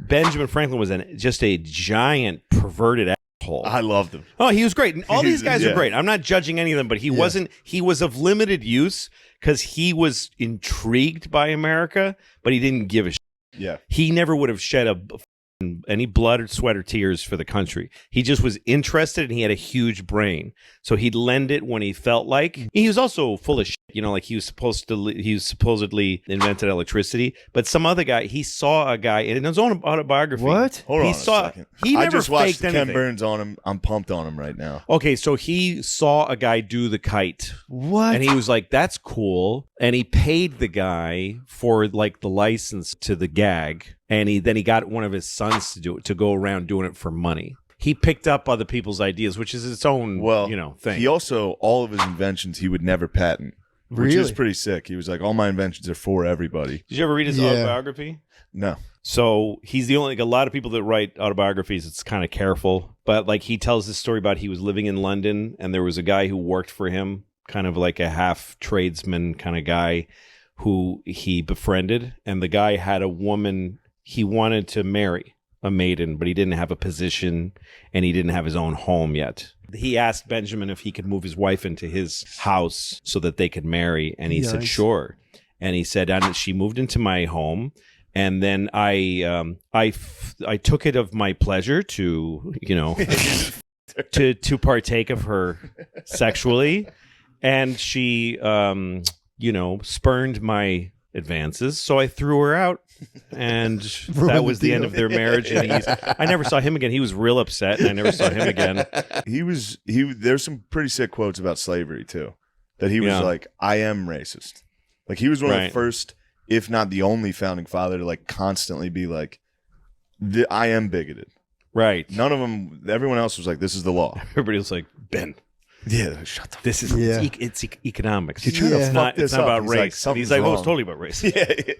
Benjamin Franklin was just a giant perverted asshole. I loved him. Oh, he was great. All these guys are great. I'm not judging any of them, but he wasn't. He was of limited use because he was intrigued by America, but he didn't give a shit. Yeah. He never would have shed any blood or sweat or tears for the country. He just was interested, and he had a huge brain. So he'd lend it when he felt like. He was also full of shit. You know, like he was supposedly invented electricity, but some other guy, he saw a guy in his own autobiography. What? Hold on a second. He never I just watched faked Ken anything. Burns on him. I'm pumped on him right now. Okay, so he saw a guy do the kite. What? And he was like, that's cool. And he paid the guy for like the license to the gag. And then he got one of his sons to do it, to go around doing it for money. He picked up other people's ideas, which is its own, thing. He also, all of his inventions, he would never patent, which is Really? pretty sick. He was like, all my inventions are for everybody. Did you ever read his autobiography? No. So he's the only, like, a lot of people that write autobiographies, it's kind of careful. But like he tells this story about he was living in London and there was a guy who worked for him, kind of like a half tradesman kind of guy who he befriended. And the guy had a woman he wanted to marry, a maiden, but he didn't have a position and he didn't have his own home yet. He asked Benjamin if he could move his wife into his house so that they could marry. And he said, sure. And he said, and she moved into my home. And then I took it of my pleasure to, to partake of her sexually. And she, spurned my advances. So I threw her out. And that was the end of their marriage. And I never saw him again. He was real upset, and I never saw him again. There's some pretty sick quotes about slavery too. That he was like, I am racist. Like he was one of the first, if not the only founding father to like constantly be like, I am bigoted. Right. None of them, everyone else was like, this is the law. Everybody was like, Ben. Yeah, shut the This is it's economics. You're trying to fuck it's this not up. about He's race. like, And he's something's like, oh, wrong. it's totally about race. Yeah.